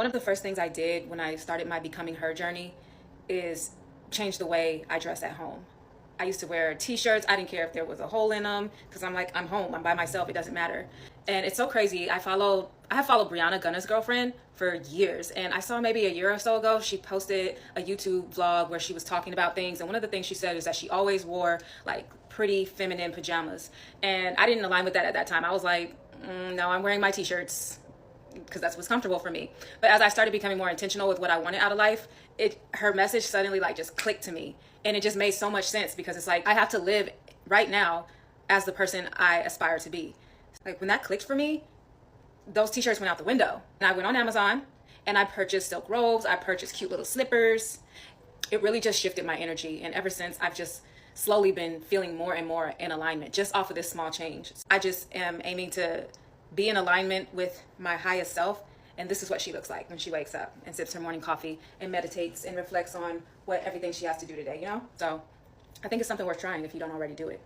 One of the first things I did when I started my Becoming Her journey is change the way I dress at home. I used to wear t-shirts. I didn't care if there was a hole in them because I'm like, I'm home. I'm by myself. It doesn't matter. And it's so crazy. I have followed Brianna Gunner's girlfriend for years. And I saw maybe a year or so ago, she posted a YouTube vlog where she was talking about things. And one of the things she said is that she always wore like pretty feminine pajamas. And I didn't align with that at that time. I was like, no, I'm wearing my t-shirts because that's what's comfortable for me. But as I started becoming more intentional with what I wanted out of life, her message suddenly like just clicked to me. And it just made so much sense because it's like I have to live right now as the person I aspire to be. Like when that clicked for me, those t-shirts went out the window. And I went on Amazon and I purchased silk robes. I purchased cute little slippers. It really just shifted my energy. And ever since, I've just slowly been feeling more and more in alignment just off of this small change. I just am aiming to be in alignment with my highest self. And this is what she looks like when she wakes up and sips her morning coffee and meditates and reflects on what everything she has to do today, you know? So I think it's something worth trying if you don't already do it.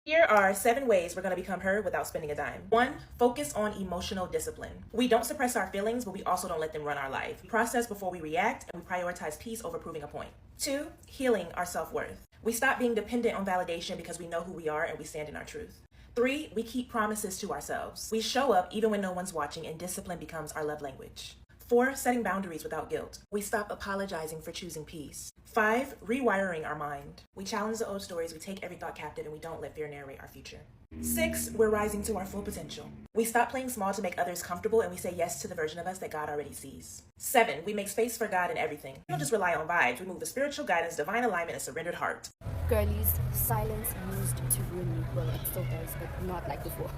Here are 7 ways we're going to become her without spending a dime. 1, focus on emotional discipline. We don't suppress our feelings, but we also don't let them run our life. We process before we react, and we prioritize peace over proving a point. 2, healing our self-worth. We stop being dependent on validation because we know who we are and we stand in our truth. 3, we keep promises to ourselves. We show up even when no one's watching, and discipline becomes our love language. 4, setting boundaries without guilt. We stop apologizing for choosing peace. 5, rewiring our mind. We challenge the old stories, we take every thought captive, and we don't let fear narrate our future. 6, we're rising to our full potential. We stop playing small to make others comfortable, and we say yes to the version of us that God already sees. 7, we make space for God in everything. We don't just rely on vibes, we move with spiritual guidance, divine alignment, and surrendered heart. Girlies, silence used to ruin me. Well, it still does, but not like before.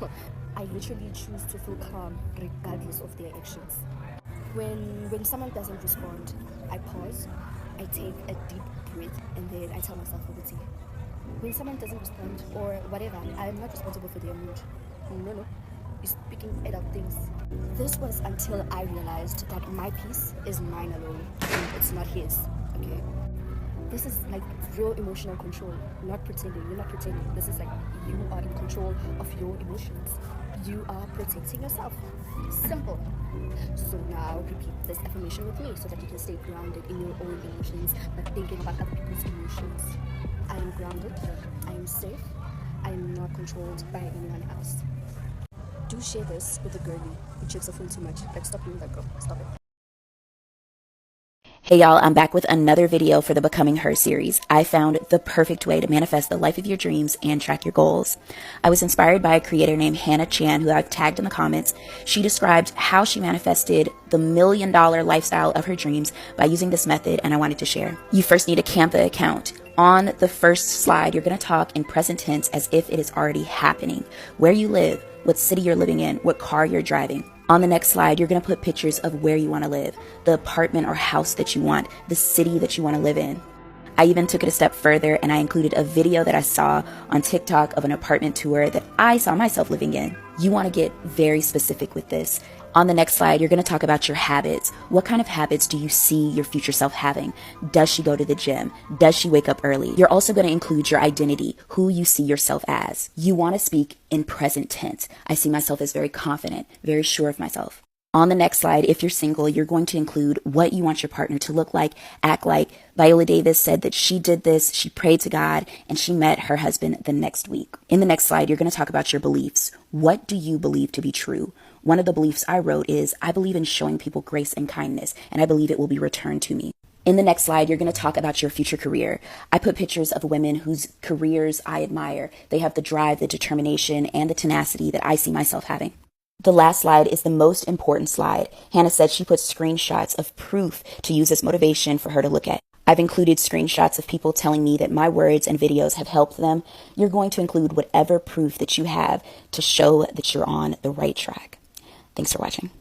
I literally choose to feel calm regardless of their actions. When someone doesn't respond, I pause, I take a deep breath, and then I tell myself over tea. When someone doesn't respond or whatever, I'm not responsible for their mood. No, you're speaking adult things. This was until I realized that my peace is mine alone, and it's not his, okay? This is like real emotional control, not pretending. You're not pretending. This is like you are in control of your emotions. You are protecting yourself. Simple. So now repeat this affirmation with me so that you can stay grounded in your own emotions, not thinking about other people's emotions. I am grounded. I am safe. I am not controlled by anyone else. Do share this with a girlie who checks her phone too much. Like, stop doing that, girl. Stop it. Hey y'all, I'm back with another video for the Becoming Her series. I found the perfect way to manifest the life of your dreams and track your goals. I was inspired by a creator named Hannah Chan, who I've tagged in the comments. She described how she manifested the $1 million lifestyle of her dreams by using this method, and I wanted to share. You first need a Canva account. On the first slide, you're going to talk in present tense as if it is already happening. Where you live, what city you're living in, what car you're driving. On the next slide, you're going to put pictures of where you want to live, the apartment or house that you want, the city that you want to live in. I even took it a step further and I included a video that I saw on TikTok of an apartment tour that I saw myself living in. You want to get very specific with this. On the next slide, you're going to talk about your habits. What kind of habits do you see your future self having? Does she go to the gym? Does she wake up early? You're also going to include your identity, who you see yourself as. You want to speak in present tense. I see myself as very confident, very sure of myself. On the next slide, if you're single, you're going to include what you want your partner to look like, act like. Viola Davis said that she did this, she prayed to God, and she met her husband the next week. In the next slide, you're going to talk about your beliefs. What do you believe to be true? One of the beliefs I wrote is, I believe in showing people grace and kindness, and I believe it will be returned to me. In the next slide, you're going to talk about your future career. I put pictures of women whose careers I admire. They have the drive, the determination, and the tenacity that I see myself having. The last slide is the most important slide. Hannah said she put screenshots of proof to use as motivation for her to look at. I've included screenshots of people telling me that my words and videos have helped them. You're going to include whatever proof that you have to show that you're on the right track. Thanks for watching.